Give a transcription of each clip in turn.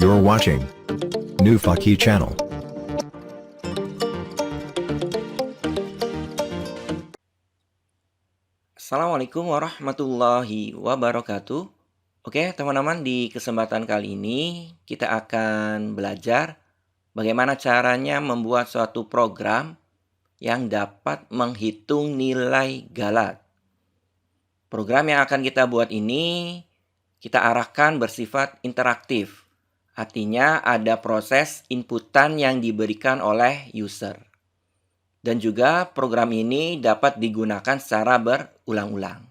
You're watching New Faki Channel. Assalamualaikum warahmatullahi wabarakatuh. Oke, teman-teman, di kesempatan kali ini kita akan belajar bagaimana caranya membuat suatu program yang dapat menghitung nilai galat. Program yang akan kita buat ini kita arahkan bersifat interaktif. Artinya ada proses inputan yang diberikan oleh user. Dan juga program ini dapat digunakan secara berulang-ulang.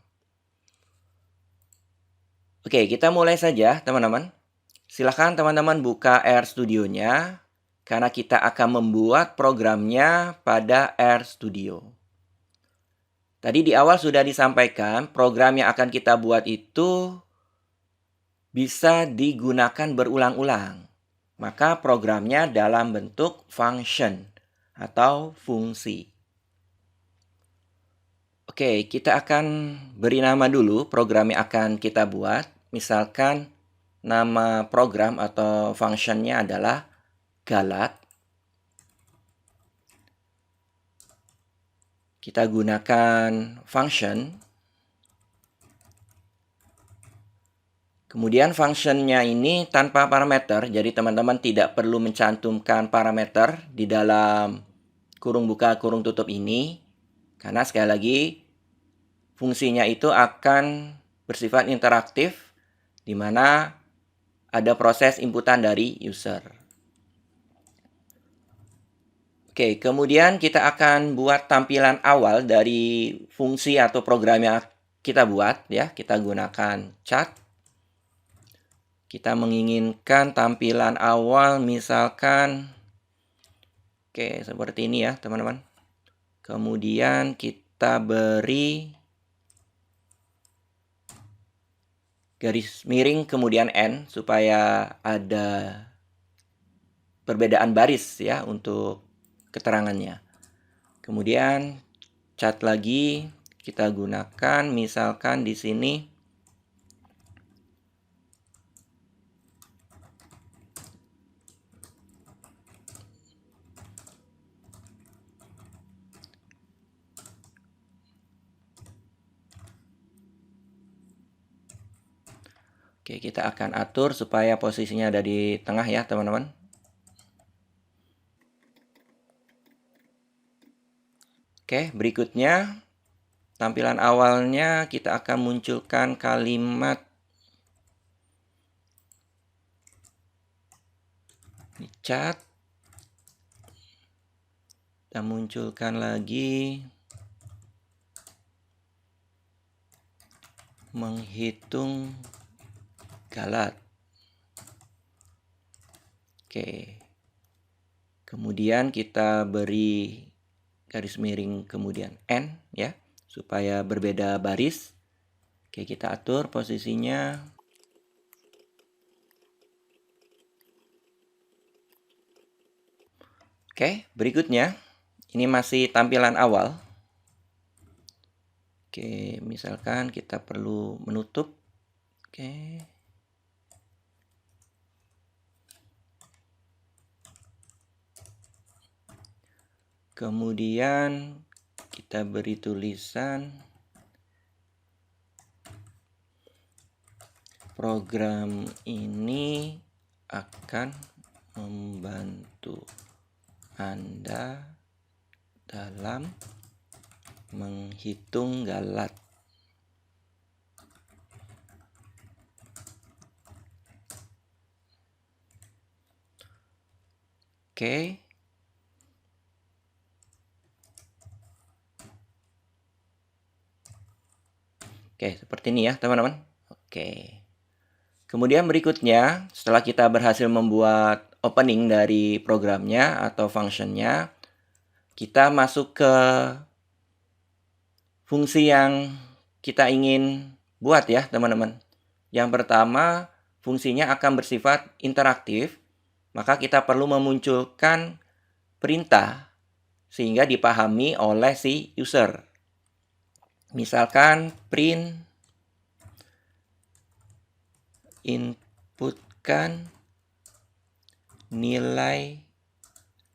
Oke, kita mulai saja, teman-teman. Silahkan teman-teman buka R Studio-nya, karena kita akan membuat programnya pada R Studio. Tadi di awal sudah disampaikan, program yang akan kita buat itu bisa digunakan berulang-ulang. Maka programnya dalam bentuk function atau fungsi. Oke, kita akan beri nama dulu program yang akan kita buat. Misalkan nama program atau functionnya adalah galat. Kita gunakan function. Kemudian functionnya ini tanpa parameter, jadi teman-teman tidak perlu mencantumkan parameter di dalam kurung buka kurung tutup ini. Karena sekali lagi fungsinya itu akan bersifat interaktif, di mana ada proses inputan dari user. Oke, kemudian kita akan buat tampilan awal dari fungsi atau program yang kita buat, ya. Kita gunakan cat. Kita menginginkan tampilan awal misalkan, oke, seperti ini ya, teman-teman. Kemudian kita beri garis miring kemudian N supaya ada perbedaan baris ya untuk keterangannya. Kemudian cat lagi kita gunakan misalkan di sini Oke, kita akan atur supaya posisinya ada di tengah ya, teman-teman. Oke, berikutnya tampilan awalnya kita akan munculkan kalimat cat. Kita munculkan lagi menghitung galat. Oke. Kemudian kita beri garis miring kemudian N ya, supaya berbeda baris. Oke, kita atur posisinya. Oke, berikutnya ini masih tampilan awal. Oke, misalkan kita perlu menutup. Oke. Kemudian kita beri tulisan program ini akan membantu Anda dalam menghitung galat. Oke. Oke, seperti ini ya, teman-teman. Oke. Kemudian berikutnya, setelah kita berhasil membuat opening dari programnya atau functionnya, kita masuk ke fungsi yang kita ingin buat ya, teman-teman. Yang pertama, fungsinya akan bersifat interaktif, maka kita perlu memunculkan perintah sehingga dipahami oleh si user. Misalkan print inputkan nilai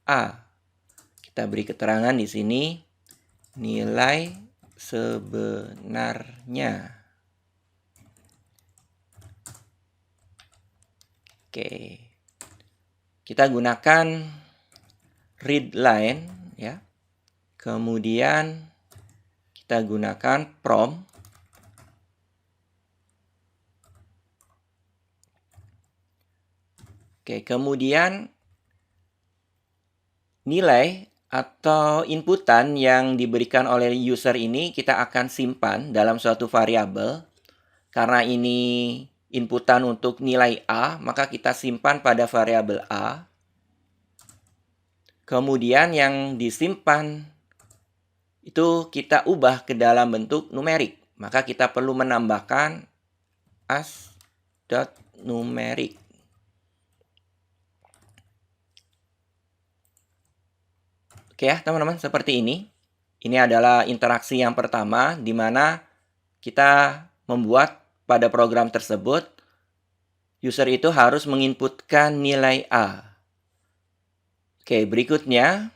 A. Kita beri keterangan di sini nilai sebenarnya. Oke. Kita gunakan readline ya. Kemudian kita gunakan prompt. Oke, kemudian nilai atau inputan yang diberikan oleh user ini kita akan simpan dalam suatu variabel. Karena ini inputan untuk nilai A, maka kita simpan pada variabel A. Kemudian yang disimpan itu kita ubah ke dalam bentuk numerik. Maka kita perlu menambahkan as.numeric. Oke ya teman-teman, seperti ini. Ini adalah interaksi yang pertama di mana kita membuat pada program tersebut user itu harus menginputkan nilai A. Oke, berikutnya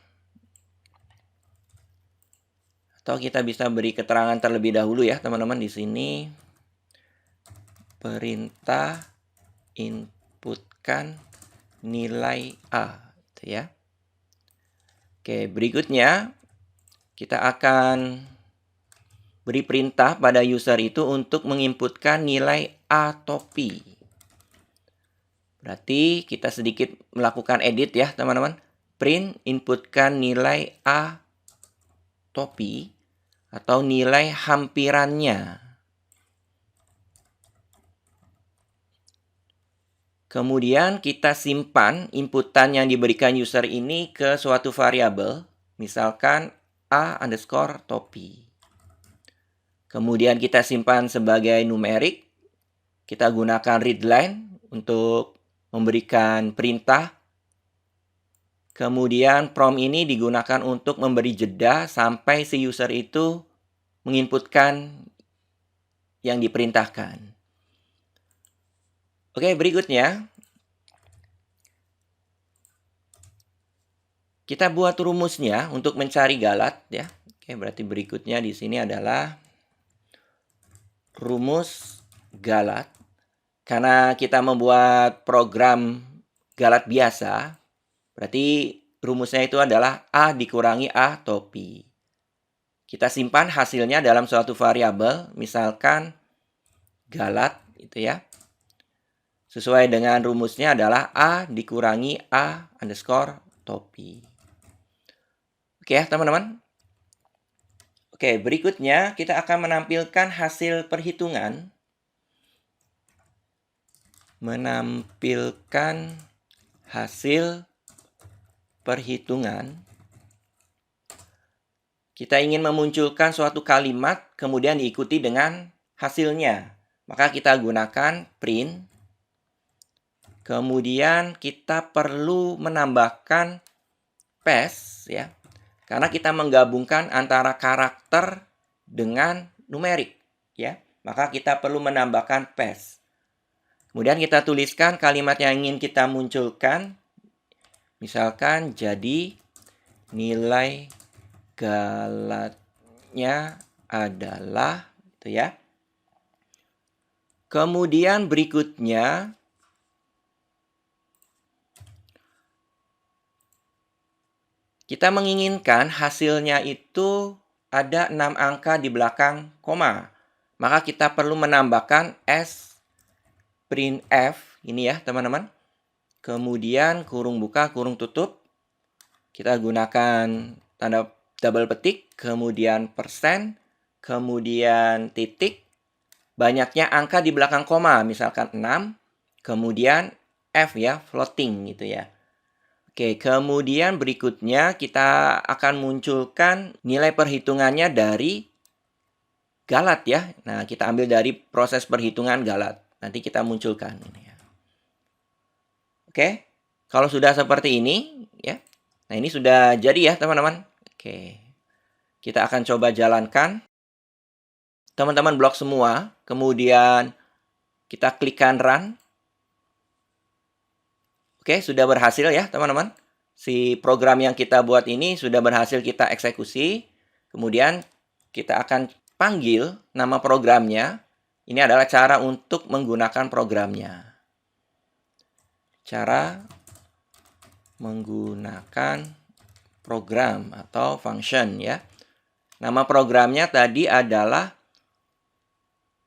atau kita bisa beri keterangan terlebih dahulu ya teman-teman di sini. Perintah inputkan nilai A, gitu ya. Oke, berikutnya kita akan beri perintah pada user itu untuk menginputkan nilai A topi. Berarti kita sedikit melakukan edit ya teman-teman. Print inputkan nilai A topi atau nilai hampirannya. Kemudian kita simpan inputan yang diberikan user ini ke suatu variabel, misalkan A_topi. Kemudian kita simpan sebagai numerik. Kita gunakan readline untuk memberikan perintah. Kemudian prompt ini digunakan untuk memberi jeda sampai si user itu menginputkan yang diperintahkan. Oke, berikutnya kita buat rumusnya untuk mencari galat ya. Oke, berarti berikutnya di sini adalah rumus galat. Karena kita membuat program galat biasa, berarti rumusnya itu adalah A dikurangi A topi. Kita simpan hasilnya dalam suatu variabel, misalkan galat itu ya. Sesuai dengan rumusnya adalah A dikurangi A_topi. Oke ya teman-teman. Oke, berikutnya kita akan menampilkan hasil perhitungan. Menampilkan hasil perhitungan. Kita ingin memunculkan suatu kalimat, kemudian diikuti dengan hasilnya. Maka kita gunakan print. Kemudian kita perlu menambahkan paste ya. Karena kita menggabungkan antara karakter dengan numerik ya. Maka kita perlu menambahkan paste. Kemudian kita tuliskan kalimat yang ingin kita munculkan. Misalkan jadi nilai galatnya adalah gitu ya. Kemudian berikutnya kita menginginkan hasilnya itu ada 6 angka di belakang koma. Maka kita perlu menambahkan S printf ini ya teman-teman. Kemudian kurung buka, kurung tutup. Kita gunakan tanda double petik, kemudian persen, kemudian titik. Banyaknya angka di belakang koma, misalkan 6. Kemudian F ya, floating gitu ya. Oke, kemudian berikutnya kita akan munculkan nilai perhitungannya dari galat ya. Nah, kita ambil dari proses perhitungan galat. Nanti kita munculkan ini ya. Oke, kalau sudah seperti ini ya. Nah, ini sudah jadi ya, teman-teman. Oke. Kita akan coba jalankan. Teman-teman blok semua, kemudian kita klikkan run. Oke, sudah berhasil ya teman-teman. Si program yang kita buat ini sudah berhasil kita eksekusi. Kemudian kita akan panggil nama programnya. Ini adalah cara untuk menggunakan programnya. Cara menggunakan program atau function ya. Nama programnya tadi adalah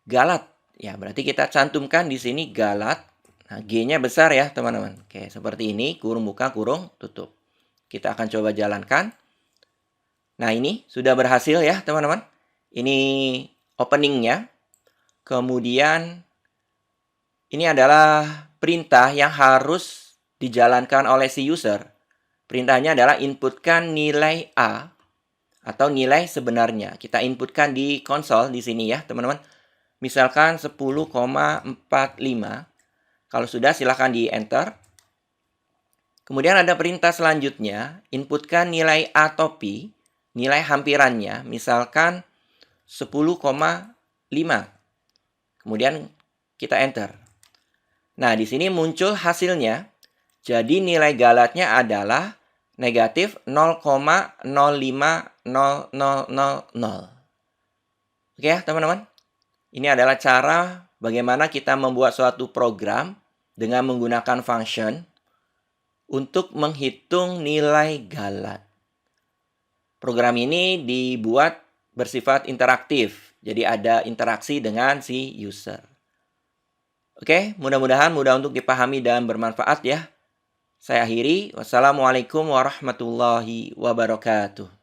Galat. Ya, berarti kita cantumkan di sini Galat. Nah, G-nya besar ya, teman-teman. Oke, seperti ini, kurung buka, kurung tutup. Kita akan coba jalankan. Nah, ini sudah berhasil ya, teman-teman. Ini openingnya. Kemudian, ini adalah perintah yang harus dijalankan oleh si user. Perintahnya adalah inputkan nilai A atau nilai sebenarnya. Kita inputkan di konsol di sini ya, teman-teman. Misalkan 10,45. Kalau sudah silahkan di enter. Kemudian ada perintah selanjutnya, inputkan nilai A atau P, nilai hampirannya, misalkan 10,5. Kemudian kita enter. Nah, di sini muncul hasilnya. Jadi nilai galatnya adalah negatif 0,050000. Oke ya, teman-teman. Ini adalah cara bagaimana kita membuat suatu program dengan menggunakan function untuk menghitung nilai galat. Program ini dibuat bersifat interaktif. Jadi ada interaksi dengan si user. Oke, mudah-mudahan mudah untuk dipahami dan bermanfaat ya. Saya akhiri. Wassalamualaikum warahmatullahi wabarakatuh.